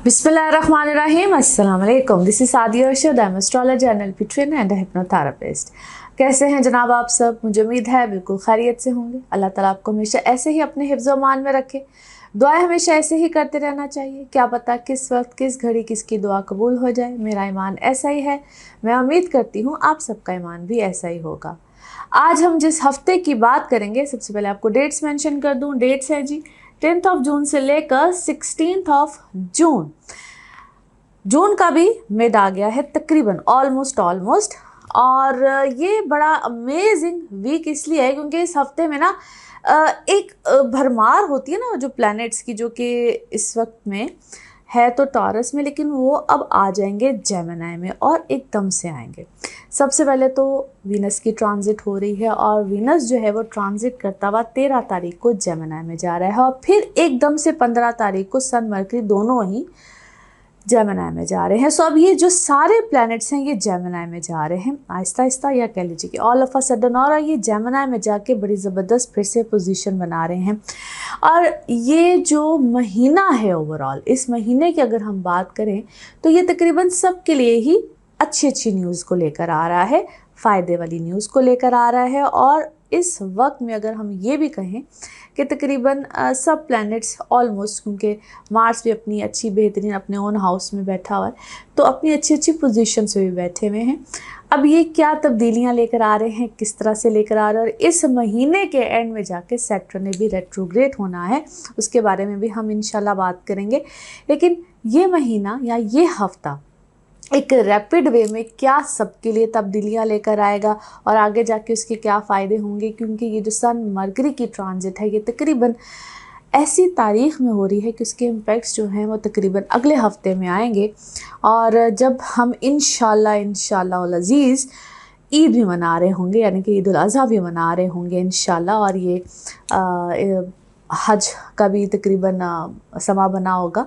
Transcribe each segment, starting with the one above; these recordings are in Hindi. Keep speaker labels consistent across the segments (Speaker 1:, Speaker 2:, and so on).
Speaker 1: बिस्मिल्लाहिर्रहमानिर्रहीम, अस्सलाम वालेकुम। This is Sadia Arshad, I am astrologer, NLP trainer and hypnotherapist. कैसे हैं जनाब आप सब? मुझे उम्मीद है बिल्कुल खैरियत से होंगे। अल्लाह ताला आपको हमेशा ऐसे ही अपने हिफ्ज़ व अमान में रखे। दुआएं हमेशा ऐसे ही करते रहना चाहिए। क्या पता किस वक्त किस घड़ी किसकी दुआ कबूल हो जाए। मेरा ईमान ऐसा ही है, मैं उम्मीद करती हूँ आप सबका ईमान भी ऐसा ही होगा। आज हम जिस हफ्ते की बात करेंगे, सबसे पहले आपको डेट्स मेंशन कर दूं। डेट्स हैं जी 10th ऑफ जून से लेकर 16th ऑफ जून। जून का भी मिड आ गया है तकरीबन, ऑलमोस्ट। और ये बड़ा अमेजिंग वीक इसलिए है क्योंकि इस हफ्ते में ना एक भरमार होती है ना जो प्लैनेट्स की, जो कि इस वक्त में है तो टॉरस में, लेकिन वो अब आ जाएंगे जेमिनी में और एकदम से आएंगे। सबसे पहले तो वीनस की ट्रांजिट हो रही है और वीनस जो है वो ट्रांजिट करता हुआ 13 तारीख को जेमिनी में जा रहा है और फिर एकदम से 15 तारीख को सन मरकरी दोनों ही जेमिनी में जा रहे हैं। सो अब ये जो सारे प्लैनेट्स हैं ये जेमिनी में जा रहे हैं आहिस्ता आहिस्ता, या कह लीजिए कि ऑल ऑफ अ सडन, और ये जेमिनी में जाके बड़ी ज़बरदस्त फिर से पोजीशन बना रहे हैं। और ये जो महीना है ओवरऑल, इस महीने की अगर हम बात करें तो ये तकरीबन सबके लिए ही अच्छी न्यूज़ को लेकर आ रहा है, फ़ायदे वाली न्यूज़ को लेकर आ रहा है। और इस वक्त में अगर हम ये भी कहें कि तकरीबन सब प्लैनेट्स ऑलमोस्ट, क्योंकि मार्स भी अपनी अच्छी बेहतरीन अपने ओन हाउस में बैठा हुआ है तो अपनी अच्छी पोजीशन से भी बैठे हुए हैं। अब ये क्या तब्दीलियां लेकर आ रहे हैं, किस तरह से लेकर आ रहे हैं, और इस महीने के एंड में जाके सैटर्न ने भी रेट्रोग्रेड होना है, उसके बारे में भी हम इंशाल्लाह बात करेंगे। लेकिन ये महीना या ये हफ्ता एक रैपिड वे में क्या सबके लिए तब्दीलियां लेकर आएगा और आगे जाके उसके क्या फ़ायदे होंगे, क्योंकि ये जो सन मरकरी की ट्रांजिट है ये तकरीबन ऐसी तारीख़ में हो रही है कि उसके इम्पैक्ट्स जो हैं वो तकरीबन अगले हफ्ते में आएंगे। और जब हम इंशाल्लाह अज़ीज़ ईद भी मना रहे होंगे, यानी कि ईद उल अज़हा भी मना रहे होंगे इंशाल्लाह, और ये हज का भी तकरीबन समा बना होगा,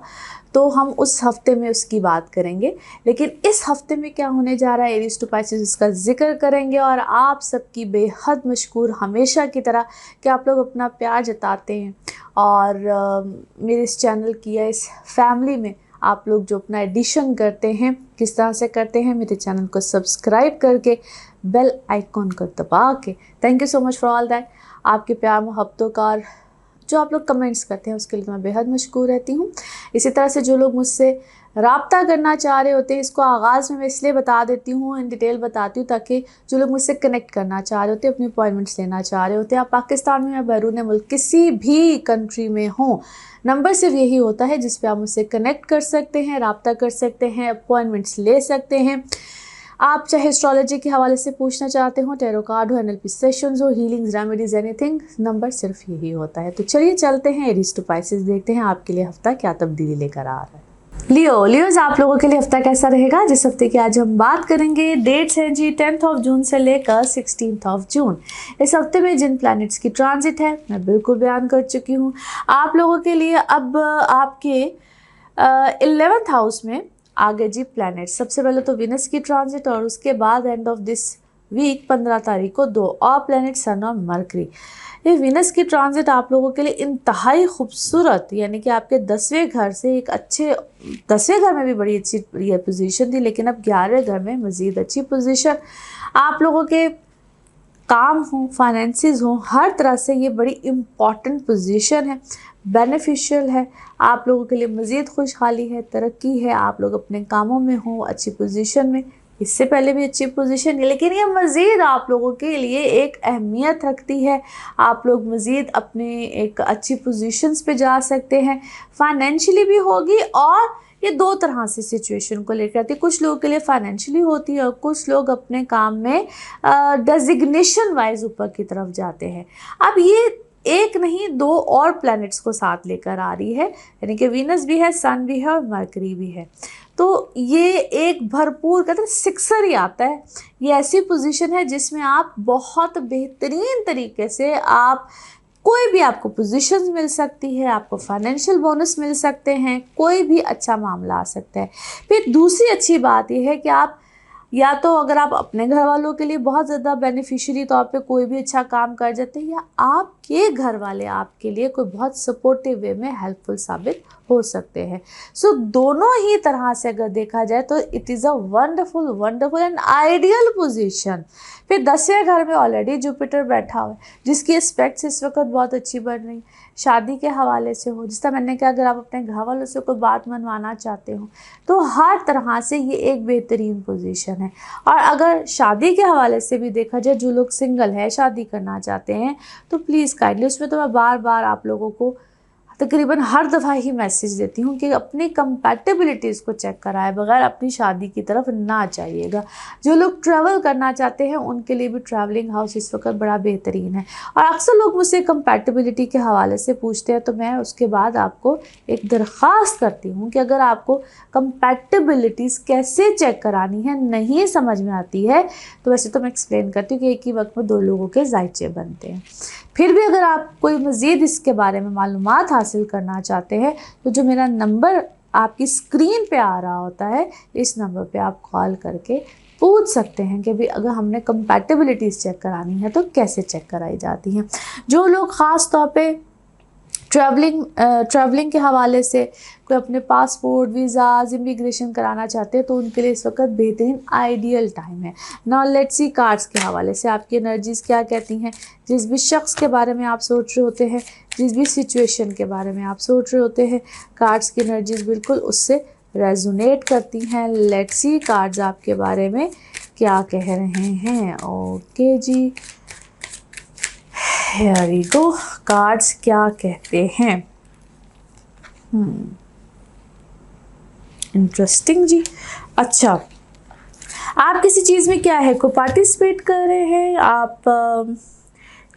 Speaker 1: तो हम उस हफ्ते में उसकी बात करेंगे। लेकिन इस हफ्ते में क्या होने जा रहा है, एरीज टू पाइसेस, उसका जिक्र करेंगे। और आप सबकी बेहद मशकूर हमेशा की तरह कि आप लोग अपना प्यार जताते हैं और मेरे इस चैनल की या इस फैमिली में आप लोग जो अपना एडिशन करते हैं, किस तरह से करते हैं, मेरे चैनल को सब्सक्राइब करके बेल आइकॉन को दबा के। Thank you so much for all that. आपके प्यार मोहब्बतों का और जो आप लोग कमेंट्स करते हैं उसके लिए मैं बेहद मशकूर रहती हूँ। इसी तरह से जो लोग मुझसे रब्ता करना चाह रहे होते हैं, इसको आगाज़ में मैं इसलिए बता देती हूँ, इन डिटेल बताती हूँ, ताकि जो लोग मुझसे कनेक्ट करना चाह रहे होते हैं, अपनी अपॉइंटमेंट्स लेना चाह रहे होते हैं, आप पाकिस्तान में या बैरून मुल्क किसी भी कंट्री में हों, नंबर सिर्फ यही होता है जिस पे आप मुझसे कनेक्ट कर सकते हैं, रब्ता कर सकते हैं, अपॉइंटमेंट्स ले सकते हैं। आप चाहे एस्ट्रोलॉजी के हवाले से पूछना चाहते हो, टैरो कार्ड हो, एनएलपी सेशंस हो, हीलिंग्स, रेमेडीज, एनीथिंग, नंबर सिर्फ यही होता है। तो चलिए चलते हैं एरीज टू पाइसेस, देखते हैं आपके लिए हफ्ता क्या तब्दीली लेकर आ रहा है। लियोज आप लोगों के लिए हफ्ता कैसा रहेगा, जिस हफ्ते की आज हम बात करेंगे। डेट्स हैं जी 10th ऑफ जून से लेकर 16th ऑफ जून। इस हफ्ते में जिन प्लैनेट्स की ट्रांजिट है मैं बिल्कुल बयान कर चुकी हूँ आप लोगों के लिए। अब आपके 11th हाउस में आगे जी प्लैनेट, सबसे पहले तो वीनस की ट्रांजिट और उसके बाद एंड ऑफ दिस वीक 15 तारीख को 2 और प्लैनेट सन और मरकरी। ये वीनस की ट्रांजिट आप लोगों के लिए इंतहाई खूबसूरत, यानी कि आपके 10वें घर से एक अच्छे, 10वें घर में भी बड़ी अच्छी ये पोजीशन थी, लेकिन अब 11वें घर में मज़ीद अच्छी पोजीशन। आप लोगों के काम हो, फाइनेंसिस हो, हर तरह से ये बड़ी इम्पॉर्टेंट पोजीशन है, बेनिफिशियल है आप लोगों के लिए। मज़ीद खुशहाली है, तरक्की है, आप लोग अपने कामों में हो अच्छी पोजीशन में, इससे पहले भी अच्छी पोजीशन है, लेकिन ये मज़ीद आप लोगों के लिए एक अहमियत रखती है। आप लोग मज़ीद अपने एक अच्छी पोजीशंस पे जा सकते हैं, फाइनेंशियली भी होगी, और ये दो तरह से सिचुएशन को लेकर आती है। कुछ लोगों के लिए फाइनेंशियली होती है और कुछ लोग अपने काम में डेजिग्नेशन वाइज ऊपर की तरफ जाते हैं। अब ये एक नहीं 2 और प्लैनेट्स को साथ लेकर आ रही है, यानी कि वीनस भी है, सन भी है और मरकरी भी है। तो ये एक भरपूर कहते हैं सिक्सर ही आता है। ये ऐसी पोजीशन है जिसमें आप बहुत बेहतरीन तरीके से आप कोई भी आपको पोजीशंस मिल सकती है, आपको फाइनेंशियल बोनस मिल सकते हैं, कोई भी अच्छा मामला आ सकता है। फिर दूसरी अच्छी बात यह है कि आप या तो अगर आप अपने घर वालों के लिए बहुत ज़्यादा बेनिफिशियरी तौर पे कोई भी अच्छा काम कर जाते हैं, या आपके घर वाले आपके लिए कोई बहुत सपोर्टिव वे में हेल्पफुल साबित हो सकते हैं। सो दोनों ही तरह से अगर देखा जाए तो it is a wonderful wonderful and ideal position. फिर 10वें घर में ऑलरेडी जुपिटर बैठा हुआ है, जिसकी एस्पेक्ट्स इस वक्त बहुत अच्छी बन रही। शादी के हवाले से हो, जिस तरह मैंने कहा, अगर आप अपने घर वालों से कोई बात मनवाना चाहते हो तो हर तरह से ये एक बेहतरीन पोजीशन है। और अगर शादी के हवाले से भी देखा जाए, जो लोग सिंगल है, शादी करना चाहते हैं, तो प्लीज़ काइंडली, उसमें तो मैं बार बार आप लोगों को तकरीबन हर दफ़ा ही मैसेज देती हूँ कि अपनी कंपैटिबिलिटीज़ को चेक कराए बगैर अपनी शादी की तरफ ना जाइएगा। जो लोग ट्रैवल करना चाहते हैं उनके लिए भी ट्रैवलिंग हाउस इस वक्त बड़ा बेहतरीन है। और अक्सर लोग मुझसे कंपैटिबिलिटी के हवाले से पूछते हैं, तो मैं उसके बाद आपको एक दरख्वास्त करती हूँ कि अगर आपको कंपैटिबिलिटीज़ कैसे चेक करानी है नहीं समझ में आती है, तो वैसे तो मैं एक्सप्लेन करती हूँ कि एक ही वक्त में 2 लोगों के जायचे बनते हैं। फिर भी अगर आप कोई मज़ीद इसके बारे में मालूमात हासिल करना चाहते हैं, तो जो मेरा नंबर आपकी स्क्रीन पे आ रहा होता है, इस नंबर पे आप कॉल करके पूछ सकते हैं कि भाई अगर हमने कंपैटिबिलिटीज़ चेक करानी है तो कैसे चेक कराई जाती हैं। जो लोग ख़ास तौर पे ट्रैवलिंग के हवाले से कोई अपने पासपोर्ट, वीज़ाज़, इमिग्रेशन कराना चाहते हैं, तो उनके लिए इस वक्त बेहतरीन आइडियल टाइम है। नाउ लेट्स सी कार्ड्स के हवाले से आपकी एनर्जीज़ क्या कहती हैं। जिस भी शख्स के बारे में आप सोच रहे होते हैं, जिस भी सिचुएशन के बारे में आप सोच रहे होते हैं, कार्ड्स की एनर्जीज़ बिल्कुल उससे रेजोनेट करती हैं। लेट्स सी कार्ड्स आपके बारे में क्या कह रहे हैं। ओके जी, हियर वी गो। कार्ड्स क्या कहते हैं। इंटरेस्टिंग जी। अच्छा, आप किसी चीज़ में क्या है को पार्टिसिपेट कर रहे हैं, आप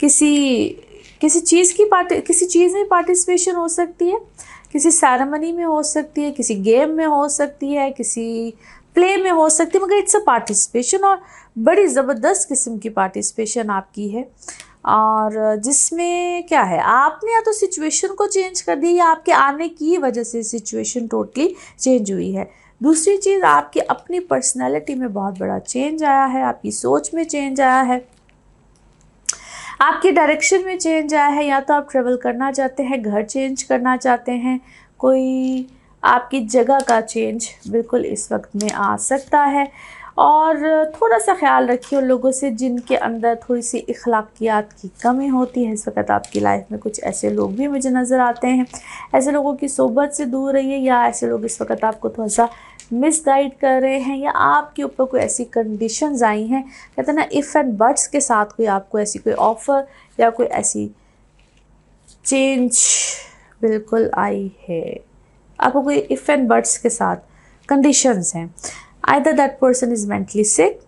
Speaker 1: किसी चीज़ में पार्टिसिपेशन हो सकती है, किसी सेरेमनी में हो सकती है, किसी गेम में हो सकती है, किसी प्ले में हो सकती है, मगर इट्स अ पार्टिसिपेशन, और बड़ी ज़बरदस्त किस्म की पार्टिसिपेशन आपकी है। और जिसमें क्या है, आपने या तो सिचुएशन को चेंज कर दिया, या आपके आने की वजह से सिचुएशन टोटली चेंज हुई है। दूसरी चीज़, आपकी अपनी पर्सनैलिटी में बहुत बड़ा चेंज आया है, आपकी सोच में चेंज आया है, आपकी डायरेक्शन में चेंज आया है। या तो आप ट्रेवल करना चाहते हैं, घर चेंज करना चाहते हैं, कोई आपकी जगह का चेंज बिल्कुल इस वक्त में आ सकता है। और थोड़ा सा ख्याल रखिए उन लोगों से जिनके अंदर थोड़ी सी इखलाकियात की कमी होती है। इस वक्त आपकी लाइफ में कुछ ऐसे लोग भी मुझे नज़र आते हैं। ऐसे लोगों की सोबत से दूर रहिए, या ऐसे लोग इस वक्त आपको थोड़ा सा मिसगाइड कर रहे हैं, या आपके ऊपर कोई ऐसी कंडीशंस आई हैं, कहते हैं ना इफ़ एंड बट्स के साथ कोई आपको ऐसी कोई ऑफ़र या कोई ऐसी चेंज बिल्कुल आई है, आपको कोई इफ़ एंड बट्स के साथ कंडीशंस हैं। Either that person is mentally sick,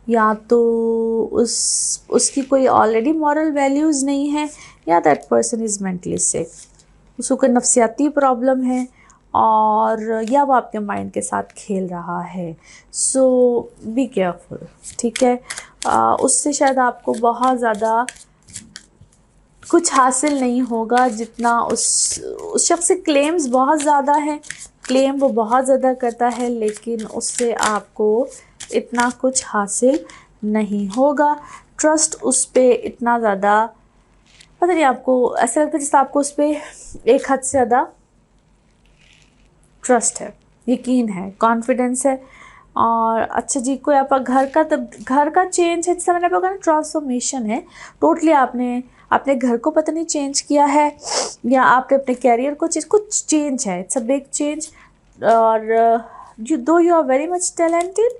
Speaker 1: या तो उसकी कोई ऑलरेडी मॉरल वैल्यूज़ नहीं है, या दैट पर्सन इज़ मेंटली सिक, उसको कोई नफ्सियाती प्रॉब्लम है, और या वो आपके माइंड के साथ खेल रहा है। सो बी केयरफुल, ठीक है। उससे शायद आपको बहुत ज़्यादा कुछ हासिल नहीं होगा जितना उस शख्स से क्लेम्स बहुत ज़्यादा हैं, क्लेम वो बहुत ज़्यादा करता है, लेकिन उससे आपको इतना कुछ हासिल नहीं होगा। ट्रस्ट उस पर इतना ज़्यादा, पता नहीं, आपको ऐसा लगता है जैसे आपको उस पर एक हद से ज़्यादा ट्रस्ट है, यकीन है, कॉन्फिडेंस है। और अच्छा जी, कोई आपका घर का चेंज है, जैसा मैंने आपको कहा ट्रांसफॉर्मेशन है, टोटली आपने अपने घर को पता नहीं चेंज किया है, या आपने अपने कैरियर को कुछ चेंज है, इट्स अ बिग चेंज। और you are very much talented,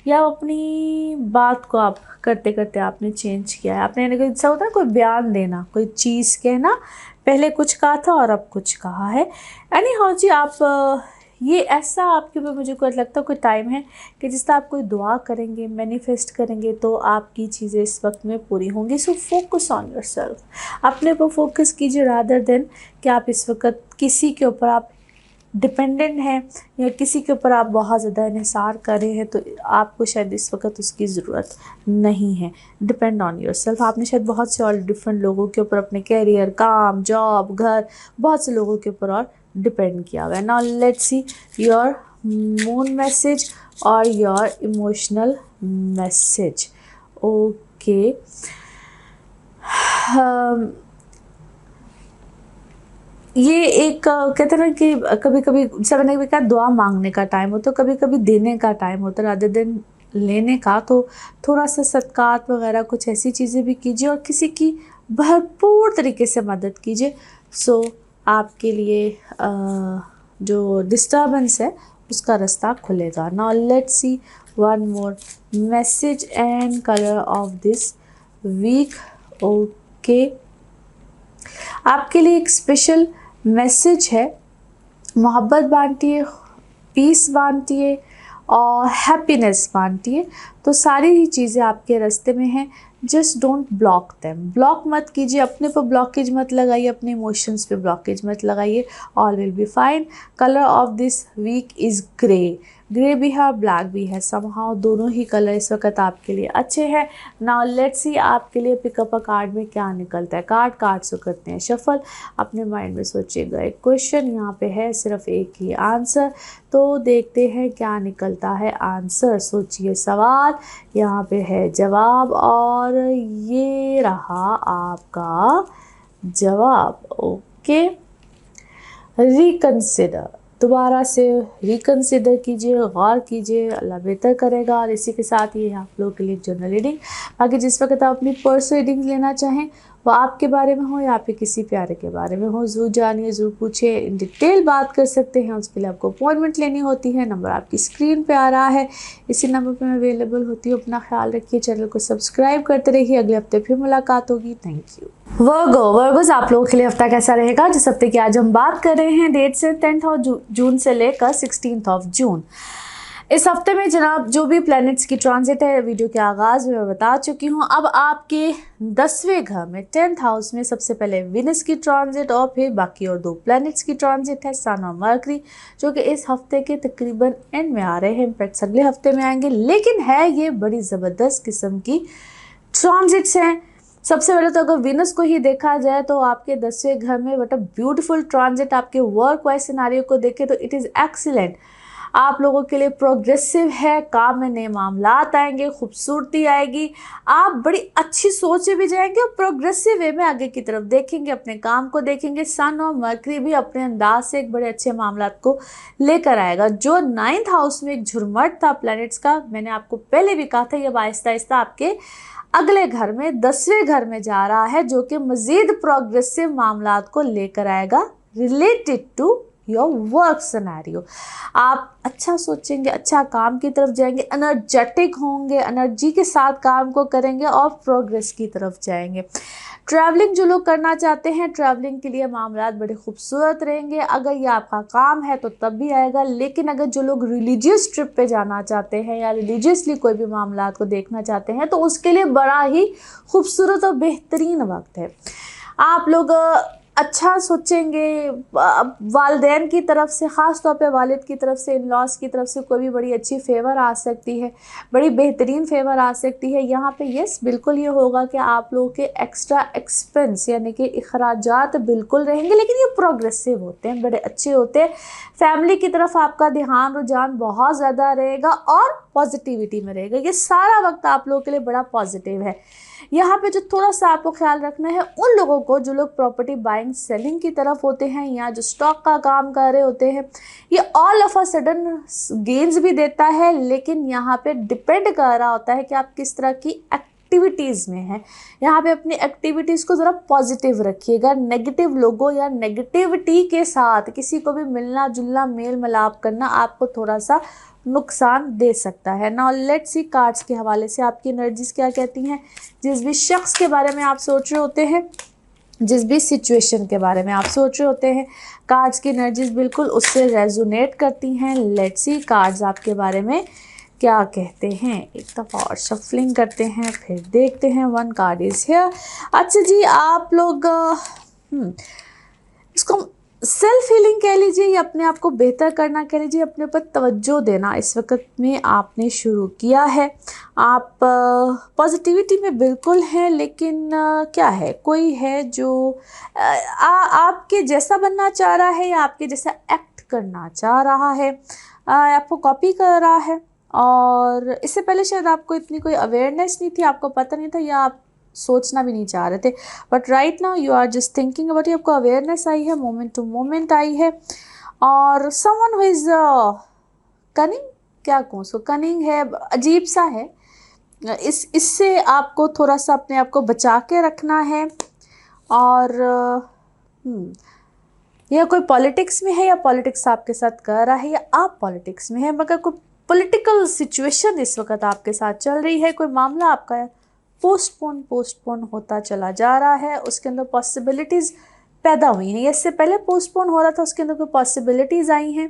Speaker 1: या अपनी बात को आप करते करते आपने चेंज किया है। आपने यानी कि ऐसा होता है कोई बयान देना, कोई चीज़ कहना, पहले कुछ कहा था और अब कुछ कहा है। एनी हाउ जी, आप ये ऐसा आपके ऊपर मुझे कोई लगता है कोई टाइम है कि जिस तरह आप कोई दुआ करेंगे, मैनिफेस्ट करेंगे, तो आपकी चीज़ें इस वक्त में पूरी होंगी। सो फोकस ऑन योरसेल्फ, अपने पर फोकस कीजिए, रादर देन कि आप इस वक्त किसी के ऊपर आप डिपेंडेंट हैं, या किसी के ऊपर आप बहुत ज़्यादा इन्हिसार कर रहे हैं, तो आपको शायद इस वक्त उसकी ज़रूरत नहीं है। Depend on yourself. आपने शायद बहुत से और डिफरेंट लोगों के ऊपर, अपने कैरियर, काम, जॉब, घर, बहुत से लोगों के ऊपर और डिपेंड किया हुआ है। Now let's see your moon message और योर इमोशनल मैसेज। ओके, ये एक कहते हैं ना कि कभी कभी जैसे मैंने भी कहा दुआ मांगने का टाइम होता है, कभी कभी देने का टाइम होता है रादर देन लेने का। तो थोड़ा सा सदकात वगैरह कुछ ऐसी चीज़ें भी कीजिए और किसी की भरपूर तरीके से मदद कीजिए। सो आपके लिए जो डिस्टर्बेंस है उसका रास्ता खुलेगा। Now let's see one more message and colour of this week. Okay, आपके लिए एक स्पेशल मैसेज है, मोहब्बत बांटिए, पीस बांटिए और हैप्पीनेस बांटिए। तो सारी ही चीज़ें आपके रास्ते में हैं, just don't block them. Block मत कीजिए, अपने पर ब्लॉकेज मत लगाइए, अपने इमोशंस पे ब्लॉकेज मत लगाइए। All will be fine. Colour of this week is grey. Grey भी है, ब्लैक भी है, समहाउ दोनों ही कलर इस वक्त आपके लिए अच्छे हैं। नाउ लेट्स सी आपके लिए पिकअप अ कार्ड में क्या निकलता है। कार्ड से करते हैं शफल। अपने माइंड में सोचिएगा एक क्वेश्चन, यहाँ पे है सिर्फ एक ही आंसर, तो देखते हैं क्या निकलता है आंसर। सोचिए सवाल, यहाँ पे है जवाब और ये रहा आपका जवाब। ओके, रिकंसिडर, दोबारा से रिकंसिडर कीजिए, गौर कीजिए, अल्लाह बेहतर करेगा। और इसी के साथ ये आप लोगों के लिए जनरल रीडिंग। बाकी जिस वक्त आप अपनी पर्सनल रीडिंग लेना चाहें वो आपके बारे में हो या फिर किसी प्यारे के बारे में हो, ज़रूर जानिए, ज़रूर पूछिए, इन डिटेल बात कर सकते हैं। उसके लिए आपको अपॉइंटमेंट लेनी होती है। नंबर आपकी स्क्रीन पे आ रहा है, इसी नंबर पे मैं अवेलेबल होती हूँ। अपना ख्याल रखिए, चैनल को सब्सक्राइब करते रहिए। अगले हफ्ते फिर मुलाकात होगी। Thank you. वर्गोस आप लोगों के लिए हफ्ता कैसा रहेगा? जिस हफ्ते की आज हम बात कर रहे हैं, डेट से 10 जून से लेकर 16 जून। इस हफ्ते में जनाब जो भी प्लैनेट्स की ट्रांजिट है, वीडियो के आगाज़ में मैं बता चुकी हूँ। अब आपके 10वें घर में 10th हाउस में सबसे पहले विनस की ट्रांजिट और फिर बाकी और 2 प्लैनेट्स की ट्रांजिट है, सन और मरकरी, जो कि इस हफ्ते के तकरीबन एंड में आ रहे हैं। इनफैक्ट अगले हफ्ते में आएंगे, लेकिन है ये बड़ी ज़बरदस्त किस्म की ट्रांजिट्स हैं। सबसे पहले तो अगर विनस को ही देखा जाए तो आपके 10वें घर में व्हाट अ ब्यूटीफुल ट्रांजिट। आपके वर्क वाइज सिनारियो को देखें तो इट इज़ एक्सीलेंट। आप लोगों के लिए प्रोग्रेसिव है, काम में नए मामलात आएंगे, खूबसूरती आएगी, आप बड़ी अच्छी सोच से भी जाएंगे और प्रोग्रेसिव वे में आगे की तरफ देखेंगे, अपने काम को देखेंगे। सन और मरकरी भी अपने अंदाज से एक बड़े अच्छे मामलात को लेकर आएगा। जो 9th हाउस में एक झुरमट था प्लैनेट्स का, मैंने आपको पहले भी कहा था, ये आहिस्ता आहिस्ता आपके अगले घर में 10वें घर में जा रहा है, जो कि मजीद प्रोग्रेसिव मामलात को लेकर आएगा related to your work scenario. आप अच्छा सोचेंगे, अच्छा काम की तरफ जाएंगे, एनर्जेटिक होंगे, एनर्जी के साथ काम को करेंगे और प्रोग्रेस की तरफ जाएंगे। ट्रैवलिंग जो लोग करना चाहते हैं, ट्रैवलिंग के लिए मामलात बड़े खूबसूरत रहेंगे। अगर ये आपका काम है तो तब भी आएगा, लेकिन अगर जो लोग रिलीजियस ट्रिप पे जाना चाहते हैं या रिलीजियसली कोई भी मामलात को देखना चाहते हैं तो उसके लिए बड़ा ही खूबसूरत और बेहतरीन वक्त है। आप लोग अच्छा सोचेंगे, वालिदैन की तरफ से, ख़ास तौर पे वालिद की तरफ से, इन लॉज की तरफ से कोई भी बड़ी अच्छी फेवर आ सकती है, बड़ी बेहतरीन फेवर आ सकती है। यहाँ पे यस बिल्कुल ये होगा कि आप लोगों के एक्स्ट्रा एक्सपेंस यानी कि अखराजात बिल्कुल रहेंगे, लेकिन ये प्रोग्रेसिव होते हैं, बड़े अच्छे होते हैं। फैमिली की तरफ आपका ध्यान रुझान बहुत ज़्यादा रहेगा और पॉजिटिविटी में रहेगा। ये सारा वक्त आप लोगों के लिए बड़ा पॉजिटिव है। यहाँ पे जो थोड़ा सा आपको ख्याल रखना है उन लोगों को जो लोग प्रॉपर्टी बाइंग सेलिंग की तरफ होते हैं या जो स्टॉक का काम कर रहे होते हैं, ये all of a sudden gains भी देता है, लेकिन यहाँ पे डिपेंड कर रहा होता है कि आप किस तरह की एक्टिविटीज़ में हैं। यहाँ पे अपनी एक्टिविटीज़ को ज़रा पॉजिटिव रखिएगा। नेगेटिव लोगों या नेगेटिविटी के साथ किसी को भी मिलना जुलना, मेल मिलाप करना आपको थोड़ा सा नुकसान दे सकता है। नाउ लेट्स सी कार्ड्स के हवाले से आपकी एनर्जीज क्या कहती हैं। जिस भी शख्स के बारे में आप सोच रहे होते हैं, जिस भी सिचुएशन के बारे में आप सोच रहे होते हैं, कार्ड्स की एनर्जीज बिल्कुल उससे रेजोनेट करती हैं। लेट्स सी कार्ड्स आपके बारे में क्या कहते हैं। एक दफ़ा और शफलिंग करते हैं, फिर देखते हैं। 1 कार्ड इज़ हियर। अच्छा जी, आप लोग इसको सेल्फ हीलिंग कह लीजिए या अपने आप को बेहतर करना कह लीजिए, अपने ऊपर तवज्जो देना इस वक्त में आपने शुरू किया है। आप पॉजिटिविटी में बिल्कुल हैं, लेकिन क्या है, कोई है जो आपके जैसा बनना चाह रहा है या आपके जैसा एक्ट करना चाह रहा है। आपको कॉपी कर रहा है, और इससे पहले शायद आपको इतनी कोई अवेयरनेस नहीं थी, आपको पता नहीं था, या आप सोचना भी नहीं चाह रहे थे, but right now you are just thinking about, आपको अवेयरनेस आई है, मोमेंट टू मोमेंट आई है। और समवन हु इज़ कनिंग, क्या कहूँ उसको, कनिंग है, अजीब सा है, इससे आपको थोड़ा सा अपने आप को बचा के रखना है। और यह कोई पॉलिटिक्स में है, या पॉलिटिक्स आपके साथ कर रहा है, या आप पॉलिटिक्स में है, मगर कोई पॉलिटिकल सिचुएशन इस वक्त आपके साथ चल रही है, कोई मामला आपका पोस्टपोन होता चला जा रहा है, उसके अंदर पॉसिबिलिटीज़ पैदा हुई हैं, इससे पहले पोस्टपोन हो रहा था, उसके अंदर कोई पॉसिबिलिटीज़ आई हैं।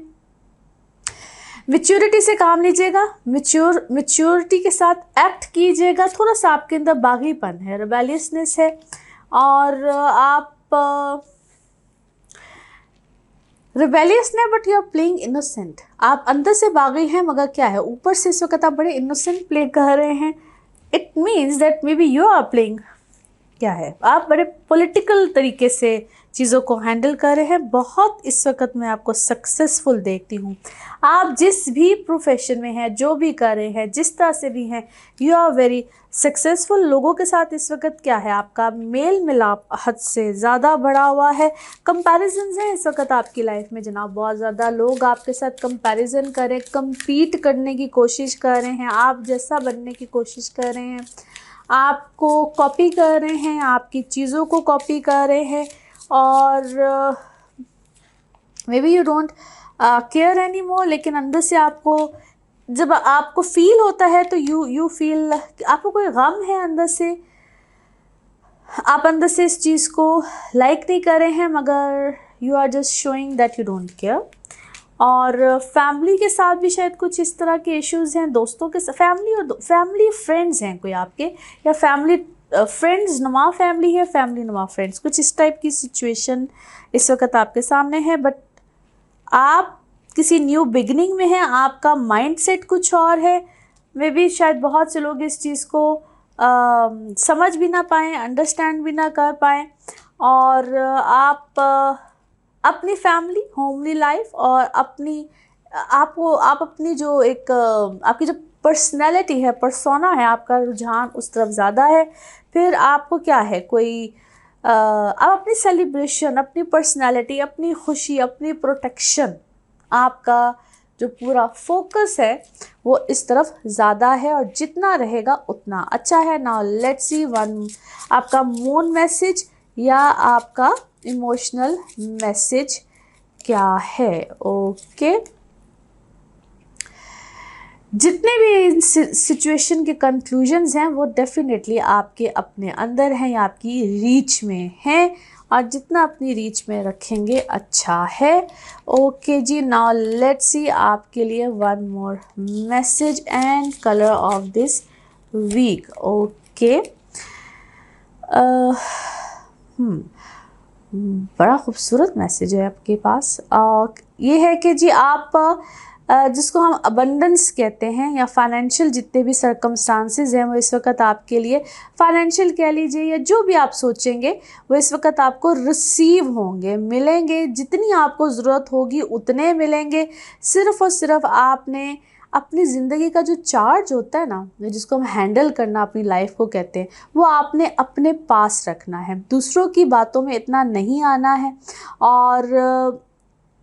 Speaker 1: मैच्योरिटी से काम लीजिएगा, मैच्योरिटी के साथ एक्ट कीजिएगा। थोड़ा सा आपके अंदर बागीपन है, रिबेलियसनेस है, और आप रिबेलियस नहीं, but you are playing innocent. आप अंदर से बागी हैं, मगर क्या है, ऊपर से इस वक्त आप बड़े इनोसेंट प्ले कर रहे हैं। It means that maybe you are playing, क्या है, आप बड़े पॉलिटिकल तरीके से चीज़ों को हैंडल कर रहे हैं। बहुत इस वक्त मैं आपको सक्सेसफुल देखती हूँ। आप जिस भी प्रोफेशन में हैं, जो भी कर रहे हैं, जिस तरह से भी हैं, यू आर वेरी सक्सेसफुल। लोगों के साथ इस वक्त क्या है, आपका मेल मिलाप हद से ज़्यादा बढ़ा हुआ है। कंपैरिजन्स हैं इस वक्त आपकी लाइफ में जनाब, बहुत ज़्यादा लोग आपके साथ कंपैरिजन करें, कम्पीट करने की कोशिश कर रहे हैं, आप जैसा बनने की कोशिश कर रहे हैं, आपको कॉपी कर रहे हैं, आपकी चीज़ों को कॉपी कर रहे हैं, और may be you don't care any more. लेकिन अंदर से आपको, जब आपको फील होता है तो यू फील, आपको कोई गम है अंदर से, आप अंदर से इस चीज़ को लाइक नहीं कर रहे हैं, मगर you are just showing that you don't care. और फैमिली के साथ भी शायद कुछ इस तरह के इश्यूज़ हैं, दोस्तों के साथ, फैमिली फ्रेंड्स हैं कोई आपके, या फैमिली फ्रेंड्स नुमा फैमिली है, फैमिली नुमा फ्रेंड्स, कुछ इस टाइप की सिचुएशन इस वक्त आपके सामने है। बट आप किसी न्यू बिगनिंग में हैं, आपका माइंडसेट कुछ और है। मे बी शायद बहुत से लोग इस चीज़ को समझ भी ना पाएँ, अंडरस्टैंड भी ना कर पाएँ, और आप अपनी फैमिली, होमली लाइफ, और आप अपनी जो एक आपकी जो पर्सनैलिटी है, पर्सोना है, आपका रुझान उस तरफ ज़्यादा है। फिर आपको क्या है, आप अपनी सेलिब्रेशन, अपनी पर्सनैलिटी, अपनी खुशी, अपनी प्रोटेक्शन, आपका जो पूरा फोकस है वो इस तरफ ज़्यादा है, और जितना रहेगा उतना अच्छा है। नाउ लेट्स सी वन, आपका मून मैसेज या आपका इमोशनल मैसेज क्या है। ओके, जितने भी सिचुएशन के कंक्लूजन्स हैं वो डेफिनेटली आपके अपने अंदर हैं, या आपकी रीच में हैं, और जितना अपनी रीच में रखेंगे अच्छा है। ओके जी, नाउ लेट्स सी आपके लिए one more message and colour of this week. Okay, बड़ा खूबसूरत मैसेज है आपके पास। ये है कि जी आप जिसको हम अबंडेंस कहते हैं, या फाइनेंशियल जितने भी सर्कमस्टांसेस हैं वो इस वक्त आपके लिए, फाइनेंशियल कह लीजिए, या जो भी आप सोचेंगे वो इस वक्त आपको रिसीव होंगे, मिलेंगे। जितनी आपको ज़रूरत होगी उतने मिलेंगे। सिर्फ़ और सिर्फ आपने अपनी ज़िंदगी का जो चार्ज होता है ना, जिसको हम हैंडल करना अपनी लाइफ को कहते हैं, वो आपने अपने पास रखना है, दूसरों की बातों में इतना नहीं आना है, और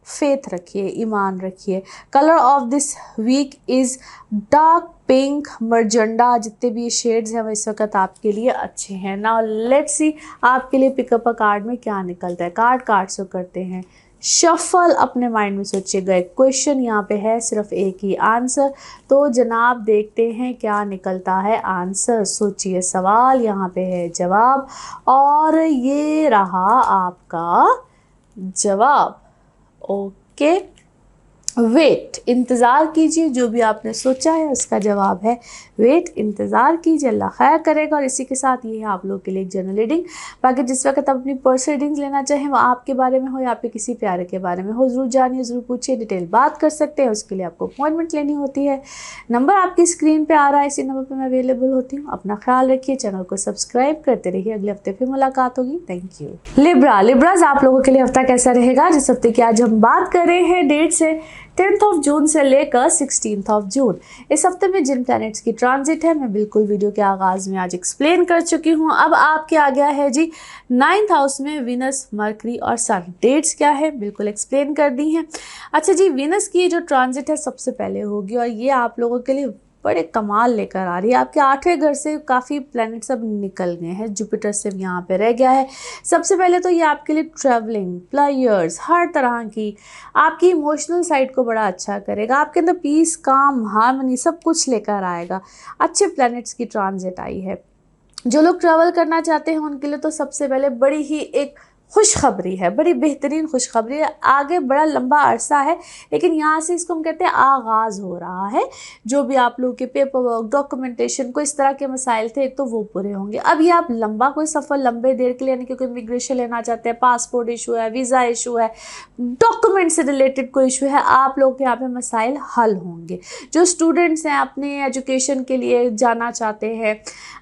Speaker 1: फेथ रखिए, ईमान रखिए। Colour of this week is dark pink, magenta, जितने भी शेड्स हैं वो इस वक्त आपके लिए अच्छे हैं। नाउ लेट्स सी आपके लिए पिकअप अ कार्ड में क्या निकलता है। कार्ड से करते हैं शफल, अपने माइंड में सोचिएगा। एक क्वेश्चन यहाँ पे है, सिर्फ एक ही आंसर, तो जनाब देखते हैं क्या निकलता है आंसर। सोचिए, सवाल यहाँ पे है जवाब, और ये रहा आपका जवाब। ओके, वेट, इंतज़ार कीजिए, जो भी आपने सोचा है उसका जवाब है वेट, इंतज़ार कीजिए, अल्लाह खैर करेगा। और इसी के साथ ये है आप लोग के लिए एक जनरल रीडिंग। बाकी जिस वक्त आप अपनी पर्सनल रीडिंग्स लेना चाहें, वो आपके बारे में हो या आपके किसी प्यारे के बारे में हो, ज़रूर जानिए, ज़रूर पूछिए, डिटेल बात कर सकते हैं। उसके लिए आपको अपॉइंटमेंट लेनी होती है। नंबर आपकी स्क्रीन पर आ रहा है, इसी नंबर पर मैं अवेलेबल होती हूँ। अपना ख्याल रखिए, चैनल को सब्सक्राइब करते रहिए। अगले हफ्ते फिर मुलाकात होगी। Thank you. लिब्राज आप लोगों के लिए हफ्ता कैसा रहेगा? जिस हफ्ते की आज हम बात कर रहे हैं डेट से 10th ऑफ जून से लेकर 16th ऑफ जून। इस हफ्ते में जिन प्लैनेट्स की ट्रांजिट है मैं बिल्कुल वीडियो के आगाज़ में आज एक्सप्लेन कर चुकी हूँ। अब आपके आ गया है जी 9th हाउस में विनस, मरकरी और सन। डेट्स क्या है बिल्कुल एक्सप्लेन कर दी हैं। अच्छा जी, विनस की जो ट्रांजिट है सबसे पहले होगी और ये आप लोगों के लिए बड़े कमाल लेकर आ रही है। आपके 8वें घर से काफ़ी प्लैनेट सब निकल गए हैं, जुपिटर सिर्फ यहाँ पे रह गया है। सबसे पहले तो ये आपके लिए ट्रैवलिंग, प्लेयर्स, हर तरह की आपकी इमोशनल साइड को बड़ा अच्छा करेगा। आपके अंदर पीस, काम, हार्मनी सब कुछ लेकर आएगा। अच्छे प्लैनेट्स की ट्रांजिट आई है। जो लोग ट्रैवल करना चाहते हैं उनके लिए तो सबसे पहले बड़ी ही एक खुशखबरी है, बड़ी बेहतरीन खुशखबरी है। आगे बड़ा लंबा अरसा है लेकिन यहाँ से इसको हम कहते हैं आगाज़ हो रहा है। जो भी आप लोगों के पेपर वर्क, डॉक्यूमेंटेशन को इस तरह के मसाइल थे एक तो वो पूरे होंगे। अब ये आप लंबा कोई सफ़र लंबे देर के लिए यानी क्योंकि इमिग्रेशन लेना चाहते हैं, पासपोर्ट इशू है, वीज़ा इशू है, डॉक्यूमेंट से रिलेटेड कोई इशू है, आप लोग के यहाँ पे मसाइल हल होंगे। जो स्टूडेंट्स हैं अपने एजुकेशन के लिए जाना चाहते हैं,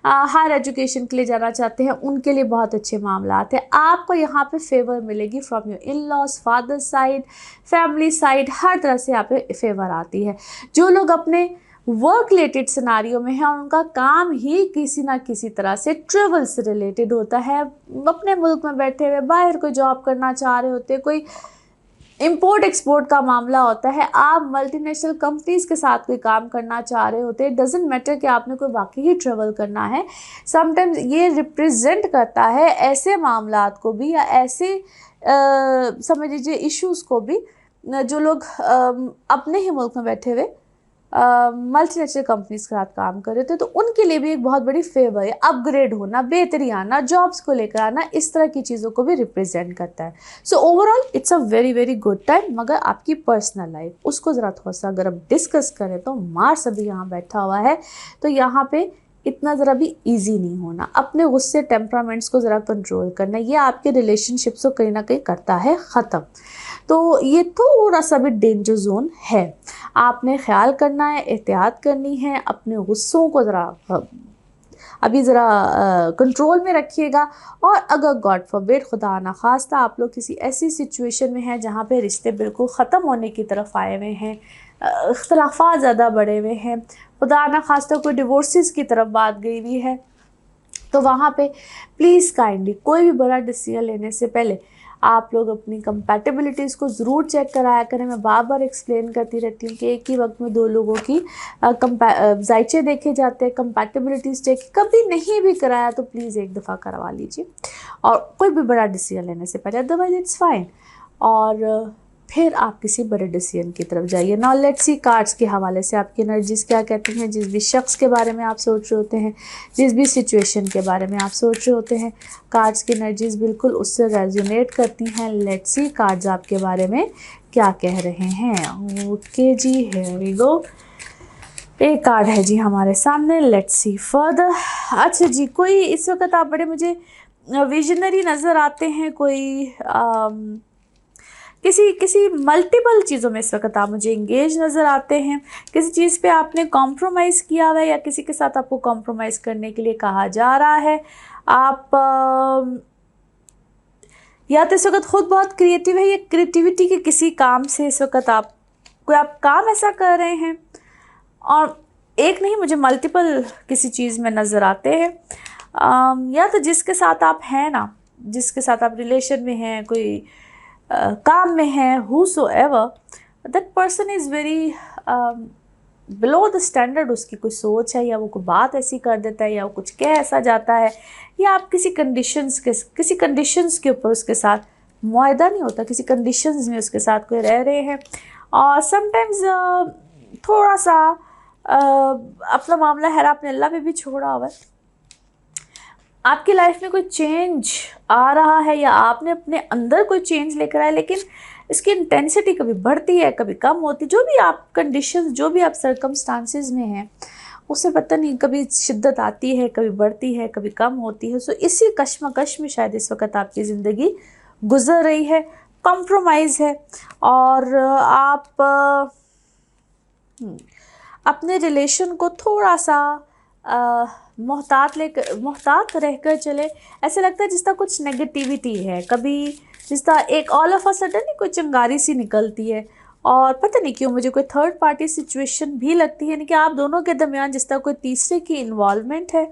Speaker 1: हायर एजुकेशन के लिए जाना चाहते हैं, उनके लिए बहुत अच्छे मामला हैं। आपको यहाँ पे फेवर मिलेगी from your in laws, father side, family side, हर तरह से यहाँ पे फेवर आती है। जो लोग अपने वर्क रिलेटेड सिनारियो में है और उनका काम ही किसी ना किसी तरह से ट्रेवल से रिलेटेड होता है, अपने मुल्क में बैठे हुए बाहर कोई जॉब करना चाह रहे होते, कोई इम्पोर्ट एक्सपोर्ट का मामला होता है, आप मल्टीनेशनल कंपनीज के साथ कोई काम करना चाह रहे होते हैं, डजेंट मैटर कि आपने कोई वाकई ही ट्रेवल करना है। समटाइम्स ये रिप्रेजेंट करता है ऐसे मामलात को भी या ऐसे समझ लीजिए इश्यूज़ को भी जो लोग अपने ही मुल्क में बैठे हुए मल्टीनेशनल कंपनीज के साथ काम कर रहे थे, तो उनके लिए भी एक बहुत बड़ी फेवर है। अपग्रेड होना, बेहतरी आना, जॉब्स को लेकर आना, इस तरह की चीज़ों को भी रिप्रेजेंट करता है। So overall it's a very very good time. मगर आपकी पर्सनल लाइफ उसको ज़रा थोड़ा सा अगर हम डिस्कस करें तो मार्स अभी यहाँ बैठा हुआ है, तो यहाँ पे इतना ज़रा भी इजी नहीं होना। अपने गुस्से, टेम्परामेंट्स को ज़रा कंट्रोल करना, ये आपके रिलेशनशिप्स को कहीं ना कहीं करता है ख़त्म। तो ये थोड़ा सा भी डेंजर जोन है। आपने ख्याल करना है, एहतियात करनी है, अपने गुस्सों को ज़रा अभी ज़रा कंट्रोल में रखिएगा। और अगर गॉड फॉरबिड, खुदा ना खास्ता, आप लोग किसी ऐसी सिचुएशन में हैं जहाँ पे रिश्ते बिल्कुल ख़त्म होने की तरफ आए हुए हैं, इख्तलाफात ज़्यादा बढ़े हुए हैं, खुदा ना खास्ता कोई डिवोर्सेस की तरफ बात गई हुई है, तो वहाँ पे प्लीज़ काइंडली कोई भी बड़ा डिसीजन लेने से पहले आप लोग अपनी कंपैटिबिलिटीज़ को ज़रूर चेक कराया करें। मैं बार बार एक्सप्लेन करती रहती हूँ कि एक ही वक्त में दो लोगों की जायचे देखे जाते हैं, कंपैटिबिलिटीज़ चेक कभी नहीं भी कराया तो प्लीज़ एक दफ़ा करवा लीजिए और कोई भी बड़ा डिसीजन लेने से पहले, अदरवाइज इट्स फाइन। और फिर आप किसी बड़े डिसीजन की तरफ जाइए। नाउ लेट्स सी कार्ड्स के हवाले से आपकी एनर्जीज़ क्या कहती हैं। जिस भी शख्स के बारे में आप सोच रहे होते हैं, जिस भी सिचुएशन के बारे में आप सोच रहे होते हैं, कार्ड्स की एनर्जीज़ बिल्कुल उससे रेजोनेट करती हैं। लेट्स सी कार्ड्स आपके बारे में क्या कह रहे हैं। ओके जी, हियर वी गो। एक कार्ड है जी हमारे सामने, लेट्स सी फर्दर। अच्छा जी, कोई इस वक्त आप बड़े मुझे विजनरी नज़र आते हैं, कोई किसी मल्टीपल चीज़ों में इस वक्त आप मुझे इंगेज नज़र आते हैं। किसी चीज़ पे आपने कॉम्प्रोमाइज़ किया हुआ है या किसी के साथ आपको कॉम्प्रोमाइज़ करने के लिए कहा जा रहा है। आप या तो इस वक्त ख़ुद बहुत क्रिएटिव है या क्रिएटिविटी के किसी काम से इस वक्त आप काम ऐसा कर रहे हैं, और एक नहीं मुझे मल्टीपल किसी चीज़ में नज़र आते हैं। या तो जिसके साथ आप हैं ना, जिसके साथ आप रिलेशन में हैं, कोई काम में है, whosoever that person is very below the standard, उसकी कोई सोच है या वो कोई बात ऐसी कर देता है या वो कुछ कह ऐसा जाता है, या आप किसी कंडीशंस के ऊपर उसके साथ मुआहदा नहीं होता, किसी कंडीशंस में उसके साथ कोई रह रहे हैं। और समटाइम्स थोड़ा सा अपना मामला है आपने अल्लाह पे भी छोड़ा हुआ है। आपकी लाइफ में कोई चेंज आ रहा है या आपने अपने अंदर कोई चेंज लेकर आए, लेकिन इसकी इंटेंसिटी कभी बढ़ती है कभी कम होती। जो भी आप कंडीशंस, जो भी आप सर्कमस्टांसेस में हैं, उससे पता नहीं कभी शिद्दत आती है, कभी बढ़ती है, कभी कम होती है। सो इसी कश्मकश में शायद इस वक्त आपकी ज़िंदगी गुजर रही है। कॉम्प्रोमाइज़ है और आप अपने रिलेशन को थोड़ा सा मोहतात रहकर चले। ऐसे लगता है जिस तरह कुछ नेगेटिविटी है, कभी जिस तरह एक ऑल ऑफ अ सडन ही कोई चिंगारी सी निकलती है और पता नहीं क्यों मुझे कोई थर्ड पार्टी सिचुएशन भी लगती है, यानी कि आप दोनों के दरमियान जिस तरह कोई तीसरे की इन्वॉल्वमेंट है।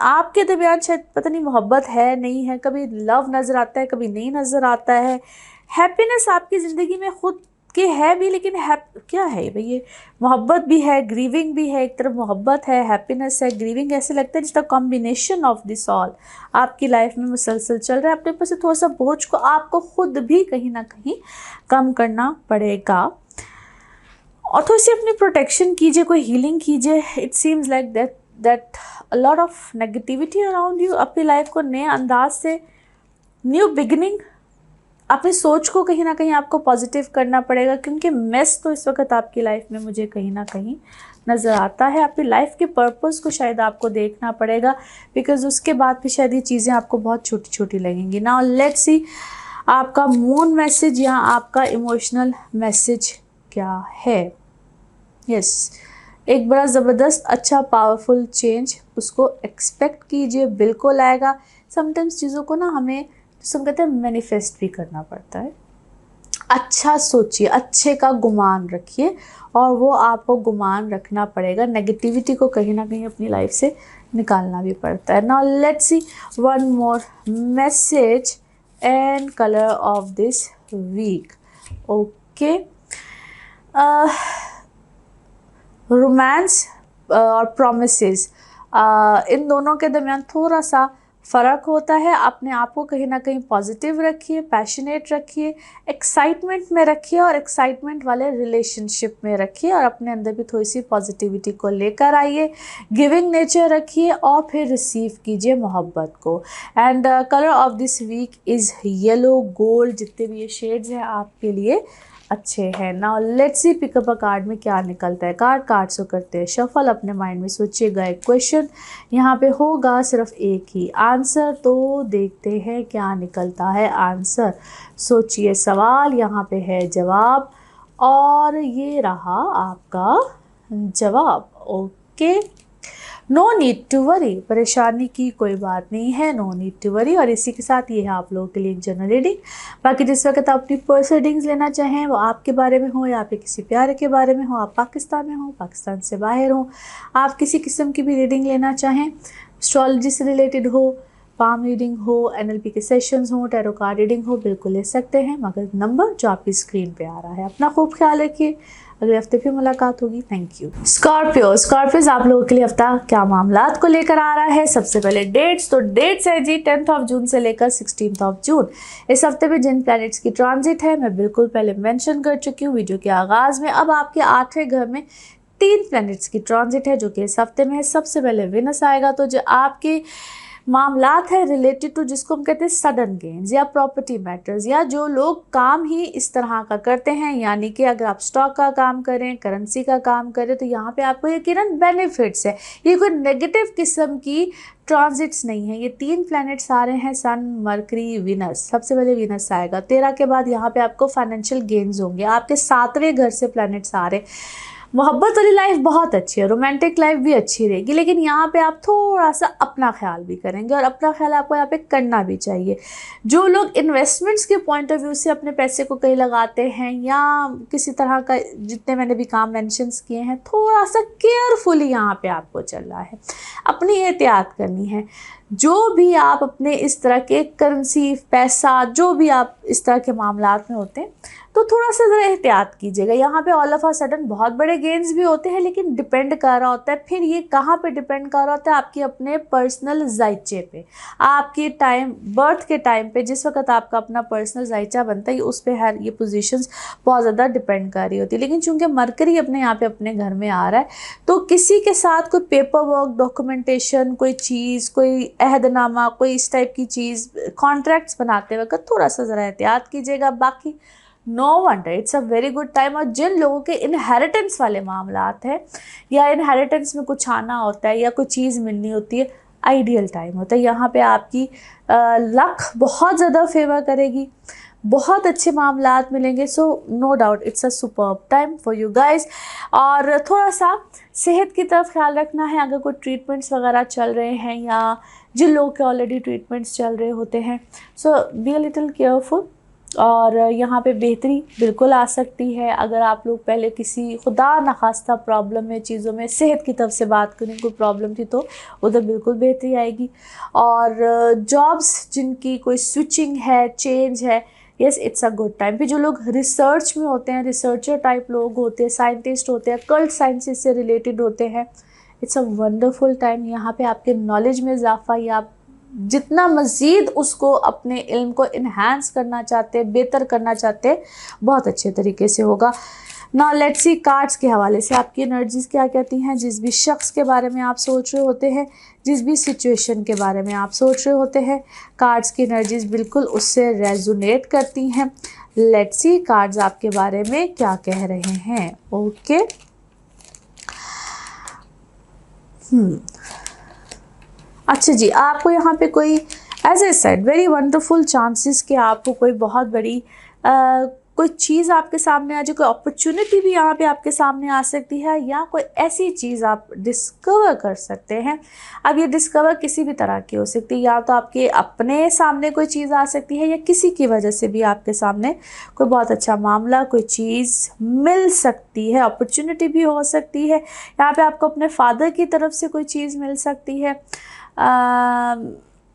Speaker 1: आपके दरमियान शायद पता नहीं मोहब्बत है नहीं है, कभी लव नज़र आता है कभी नहीं नज़र आता है। हैप्पीनेस आपकी ज़िंदगी में खुद के है भी, लेकिन क्या है भाई, ये मोहब्बत भी है, ग्रीविंग भी है। एक तरफ मोहब्बत है, हैप्पीनेस है, ग्रीविंग, ऐसे लगता है जिसका कॉम्बिनेशन ऑफ दिस ऑल आपकी लाइफ में मुसलसल चल रहा है। अपने ऊपर से थोड़ा सा बोझ को आपको खुद भी कहीं ना कहीं कम करना पड़ेगा और थोड़ी सी अपनी प्रोटेक्शन कीजिए, कोई हीलिंग कीजिए। It seems like that a lot of negativity around you. अपनी लाइफ को नए अंदाज से, न्यू बिगिनिंग, अपनी सोच को कहीं ना कहीं आपको पॉजिटिव करना पड़ेगा, क्योंकि मेस तो इस वक्त आपकी लाइफ में मुझे कहीं ना कहीं नज़र आता है। अपनी लाइफ के पर्पस को शायद आपको देखना पड़ेगा, बिकॉज उसके बाद भी शायद ये चीज़ें आपको बहुत छोटी छोटी लगेंगी। नाउ लेट्स सी आपका मून मैसेज या आपका इमोशनल मैसेज क्या है। यस, एक बड़ा ज़बरदस्त अच्छा पावरफुल चेंज उसको एक्सपेक्ट कीजिए, बिल्कुल आएगा। समटाइम्स चीज़ों को ना हमें हम कहते हैं मैनिफेस्ट भी करना पड़ता है। अच्छा सोचिए, अच्छे का गुमान रखिए, और वो आपको गुमान रखना पड़ेगा। नेगेटिविटी को कहीं ना कहीं अपनी लाइफ से निकालना भी पड़ता है। Now let's see one more message and colour of this week. Okay, romance और प्रॉमिसेस, इन दोनों के दरमियान थोड़ा सा फ़र्क होता है। अपने आप को कहीं ना कहीं पॉजिटिव रखिए, पैशनेट रखिए, एक्साइटमेंट में रखिए, और एक्साइटमेंट वाले रिलेशनशिप में रखिए, और अपने अंदर भी थोड़ी सी पॉजिटिविटी को लेकर आइए। गिविंग नेचर रखिए और फिर रिसीव कीजिए मोहब्बत को। And colour of this week is yellow gold. जितने भी ये शेड्स हैं आपके लिए अच्छे हैं। Now let's see pick up a card में क्या निकलता है। कार्ड्स को करते हैं शफल। अपने माइंड में सोचिएगा एक क्वेश्चन, यहाँ पे होगा सिर्फ एक ही आंसर, तो देखते हैं क्या निकलता है आंसर। सोचिए सवाल, यहाँ पे है जवाब, और ये रहा आपका जवाब। Okay, no need to worry, परेशानी की कोई बात नहीं है, नो नीड टू वरी। और इसी के साथ ये है आप लोगों के लिए एक जनरल रीडिंग। बाकी जिस वक्त आप अपनी पर्सनल रीडिंग्स लेना चाहें, वो आपके बारे में हो या आप किसी प्यारे के बारे में हो, आप पाकिस्तान में हो, पाकिस्तान से बाहर हो, आप किसी किस्म की भी रीडिंग लेना चाहें, एस्ट्रोलॉजी से रिलेटेड हो, पाम रीडिंग हो, NLP के सेशंस हो, टैरो कार्ड रीडिंग हो, बिल्कुल ले सकते हैं। मगर नंबर जो आपकी स्क्रीन पे आ रहा है। अपना खूब ख्याल रखिए, अगले हफ्ते फिर मुलाकात होगी। Thank you. स्कॉर्पियोज आप लोगों के लिए हफ्ता क्या मामलात को लेकर आ रहा है। सबसे पहले डेट्स, तो डेट्स है जी 10th ऑफ जून से लेकर 16th ऑफ जून। इस हफ्ते में जिन प्लैनेट्स की ट्रांजिट है मैं बिल्कुल पहले मेंशन कर चुकी हूँ वीडियो के आगाज में। अब आपके 8वें घर में 3 प्लैनेट्स की ट्रांजिट है जो कि इस हफ्ते में है। सबसे पहले विनस आएगा, तो जो आपके मामलात है रिलेटेड टू, जिसको हम कहते हैं सडन गेन्स या प्रॉपर्टी मैटर्स, या जो लोग काम ही इस तरह का करते हैं, यानी कि अगर आप स्टॉक का काम करें, करेंसी का काम करें, तो यहाँ पे आपको यकीनन बेनिफिट्स है। ये कोई नेगेटिव किस्म की ट्रांजिट्स नहीं है। ये 3 प्लैनेट्स आ रहे हैं, सन, मरकरी, विनस। सबसे पहले विनस आएगा 13 के बाद। यहाँ पे आपको फाइनेंशियल गेन्स होंगे। आपके 7वें घर से प्लैनेट्स आ रहे हैं। मोहब्बत वाली लाइफ बहुत अच्छी है, रोमांटिक लाइफ भी अच्छी रहेगी, लेकिन यहाँ पे आप थोड़ा सा अपना ख्याल भी करेंगे, और अपना ख्याल आपको यहाँ पे करना भी चाहिए। जो लोग इन्वेस्टमेंट्स के पॉइंट ऑफ व्यू से अपने पैसे को कहीं लगाते हैं, या किसी तरह का, जितने मैंने भी काम मेंशंस किए हैं, थोड़ा सा केयरफुली यहाँ पे आपको चलना है, अपनी एहतियात करनी है। जो भी आप अपने इस तरह के करेंसी, पैसा, जो भी आप इस तरह के मामलात में होते हैं, तो थोड़ा सा ज़रा एहतियात कीजिएगा। यहाँ पे ऑल ऑफ अ सडन बहुत बड़े गेन्स भी होते हैं, लेकिन डिपेंड कर रहा होता है। फिर ये कहाँ पे डिपेंड कर रहा होता है? आपकी अपने पर्सनल जायचे पे, आपके टाइम, बर्थ के टाइम पे, जिस वक्त आपका अपना पर्सनल जायचा बनता है, उस पर हर ये पोजीशंस बहुत ज़्यादा डिपेंड कर रही होती है। लेकिन चूंकि मरकरी अपने यहाँ पे अपने घर में आ रहा है, तो किसी के साथ कोई पेपर वर्क, डॉक्यूमेंटेशन, कोई चीज़, कोई अहदनामा, कोई इस टाइप की चीज़, कॉन्ट्रैक्ट्स बनाते वक्त थोड़ा सा ज़रा एहतियात कीजिएगा। बाकी no wonder, it's a very good time. और जिन लोगों के इनहेरिटेंस वाले मामलात हैं, या इनहेरिटेंस में कुछ आना होता है, या कोई चीज़ मिलनी होती है, आइडियल टाइम होता है। यहाँ पे आपकी लक बहुत ज़्यादा फेवर करेगी, बहुत अच्छे मामलात मिलेंगे। So no doubt it's a superb time for you guys. और थोड़ा सा सेहत की तरफ ख्याल रखना है। अगर कोई ट्रीटमेंट्स वगैरह चल रहे हैं, या जिन लोगों के ऑलरेडी ट्रीटमेंट्स चल रहे होते हैं, सो बी अ लिटिल केयरफुल। और यहाँ पे बेहतरी बिल्कुल आ सकती है। अगर आप लोग पहले किसी खुदा न खास्ता प्रॉब्लम में, चीज़ों में, सेहत की तरफ से बात करें, कोई प्रॉब्लम थी तो उधर बिल्कुल बेहतरी आएगी। और जॉब्स जिनकी कोई स्विचिंग है, चेंज है, yes it's a good time. फिर जो लोग रिसर्च में होते हैं, रिसर्चर टाइप लोग होते हैं, साइंटिस्ट होते हैं, कल्ट साइंसेस से रिलेटेड होते हैं, इट्स अ वंडरफुल टाइम। यहाँ पे आपके नॉलेज में इजाफा, या आप जितना मज़ीद उसको अपने इल्म को इन्हांस करना चाहते हैं, बेहतर करना चाहते हैं, बहुत अच्छे तरीके से होगा। नाउ लेट्स सी कार्ड्स के हवाले से आपकी एनर्जीज क्या कहती हैं। जिस भी शख्स के बारे में आप सोच रहे होते हैं, जिस भी सिचुएशन के बारे में आप सोच रहे होते हैं, कार्ड्स की एनर्जीज बिल्कुल उससे रेजोनेट करती हैं। लेट्स सी कार्ड्स आपके बारे में क्या कह रहे हैं। ओके अच्छा जी, आपको यहाँ पे कोई as I said very wonderful chances कि आपको कोई बहुत बड़ी कोई चीज़ आपके सामने आ जाए, कोई अपॉर्चुनिटी भी यहाँ पे आपके सामने आ सकती है, या कोई ऐसी चीज़ आप डिस्कवर कर सकते हैं। अब ये डिस्कवर किसी भी तरह की हो सकती है, या तो आपके अपने सामने कोई चीज़ आ सकती है, या किसी की वजह से भी आपके सामने कोई बहुत अच्छा मामला, कोई चीज़ मिल सकती है, अपॉर्चुनिटी भी हो सकती है। यहाँ पे आपको अपने फादर की तरफ से कोई चीज़ मिल सकती है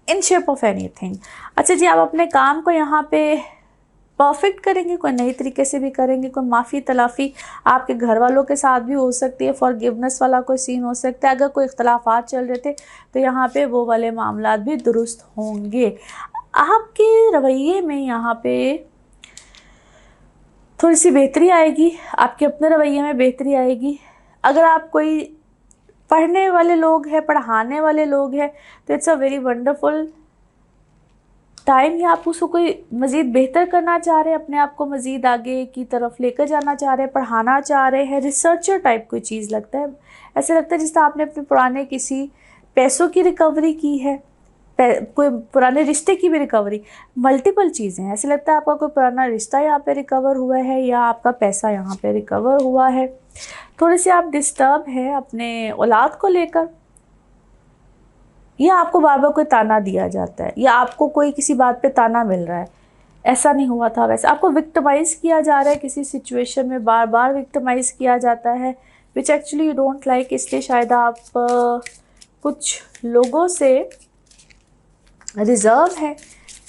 Speaker 1: इन शेप ऑफ एनीथिंग। अच्छा जी, आप अपने काम को यहाँ पे परफेक्ट करेंगे, कोई नई तरीके से भी करेंगे, कोई माफ़ी तलाफ़ी आपके घर वालों के साथ भी हो सकती है, फॉरगिवनेस वाला कोई सीन हो सकता है। अगर कोई इख्तलाफात चल रहे थे तो यहाँ पे वो वाले मामलात भी दुरुस्त होंगे। आपके रवैये में यहाँ पे थोड़ी सी बेहतरी आएगी, आपके अपने रवैये में बेहतरी आएगी। अगर आप कोई पढ़ने वाले लोग हैं, पढ़ाने वाले लोग हैं, तो it's a very wonderful time. या आप उसको कोई मज़ीद बेहतर करना चाह रहे हैं, अपने आप को मज़ीद आगे की तरफ लेकर जाना चाह रहे हैं, पढ़ाना चाह रहे हैं, रिसर्चर टाइप कोई चीज़ लगता है। ऐसे लगता है जिस आपने अपने पुराने किसी पैसों की रिकवरी की है, कोई पुराने रिश्ते की भी रिकवरी, मल्टीपल चीज़ें हैं। ऐसे लगता है आपका कोई पुराना रिश्ता यहाँ पे रिकवर हुआ है, या आपका पैसा यहाँ पे रिकवर हुआ है। थोड़े से आप डिस्टर्ब हैं अपने औलाद को लेकर, या आपको बार बार कोई ताना दिया जाता है, या आपको कोई किसी बात पे ताना मिल रहा है, ऐसा नहीं हुआ था वैसे, आपको विक्टिमाइज़ किया जा रहा है किसी सिचुएशन में, बार बार विक्टिमाइज़ किया जाता है, which actually you don't like. इसलिए शायद आप कुछ लोगों से रिज़र्व है,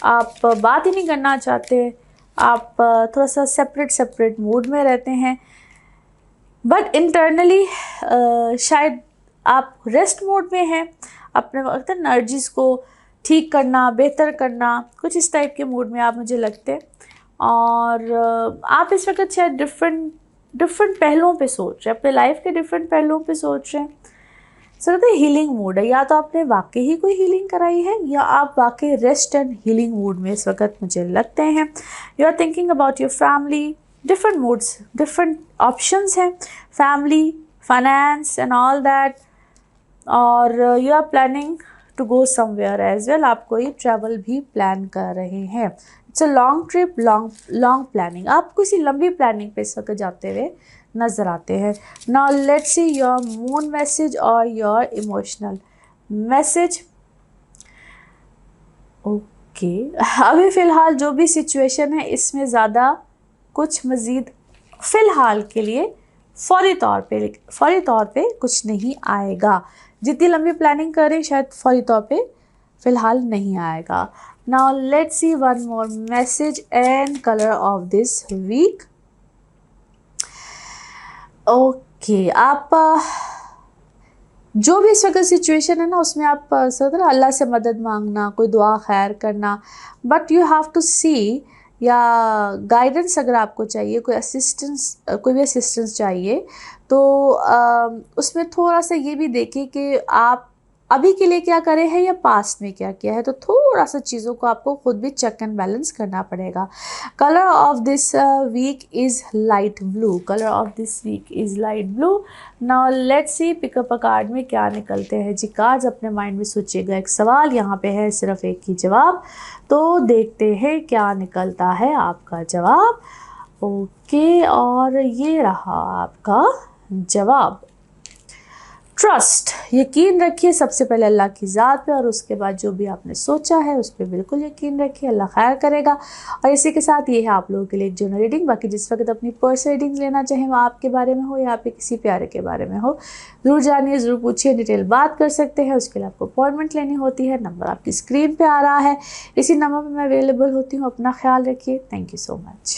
Speaker 1: आप बात ही नहीं करना चाहते, आप थोड़ा सा सेपरेट मूड में रहते हैं। बट इंटरनली शायद आप रेस्ट मोड में हैं, अपने वक्त एनर्जीज़ को ठीक करना, बेहतर करना, कुछ इस टाइप के मूड में आप मुझे लगते हैं। और आप इस वक्त शायद डिफरेंट पहलुओं पे सोच रहे हैं, अपने लाइफ के डिफरेंट पहलुओं पे सोच रहे हैं। सर तो हीलिंग मूड है, या तो आपने वाकई ही कोई हीलिंग कराई है, या आप वाकई रेस्ट एंड हीलिंग मूड में इस वक्त मुझे लगते हैं। You are thinking about your family, different moods, different options हैं, family, finance and all that. और you are planning to go somewhere as well, आप कोई ट्रैवल भी प्लान कर रहे हैं। It's a long trip, long planning, आप किसी लंबी प्लानिंग पे इस वक्त जाते हुए नज़र आते हैं। Now let's see your moon message और योर इमोशनल मैसेज। ओके, अभी फ़िलहाल जो भी सिचुएशन है इसमें ज़्यादा कुछ मज़ीद फ़िलहाल के लिए फौरी तौर पे कुछ नहीं आएगा। जितनी लंबी प्लानिंग करें शायद फौरी तौर पे फ़िलहाल नहीं आएगा। Now let's see one more message and colour of this week. Okay, आप जो भी इस वक्त सिचुएशन है ना, उसमें आप अल्लाह से मदद मांगना, कोई दुआ खैर करना, बट यू हैव टू सी, या गाइडेंस अगर आपको चाहिए, कोई भी असिस्टेंस चाहिए, तो उसमें थोड़ा सा ये भी देखें कि आप अभी के लिए क्या करे हैं या पास्ट में क्या किया है, तो थोड़ा सा चीज़ों को आपको खुद भी चेक एंड बैलेंस करना पड़ेगा। Colour of this week is light blue, colour of this week is light blue. Now let's see pick up a card में क्या निकलते हैं जी। कार्ड्स अपने माइंड में सोचिएगा, एक सवाल यहाँ पे है, सिर्फ एक ही जवाब, तो देखते हैं क्या निकलता है आपका जवाब। ओके, और ये रहा आपका जवाब। ट्रस्ट, यकीन रखिए सबसे पहले अल्लाह की ज़ात पे और उसके बाद जो भी आपने सोचा है उस पर बिल्कुल यकीन रखिए, अल्लाह खैर करेगा। और इसी के साथ ये है आप लोगों के लिए एक जनरल रीडिंग। बाकी जिस वक्त अपनी पर्सनल रीडिंग्स लेना चाहें वो आपके बारे में हो या आपके किसी प्यारे के बारे में हो, ज़रूर जानिए, ज़रूर पूछिए, डिटेल बात कर सकते हैं। उसके लिए आपको अपॉइंटमेंट लेनी होती है। नंबर आपकी स्क्रीन पर आ रहा है, इसी नंबर पर मैं अवेलेबल होती हूँ। अपना ख्याल रखिए। Thank you so much.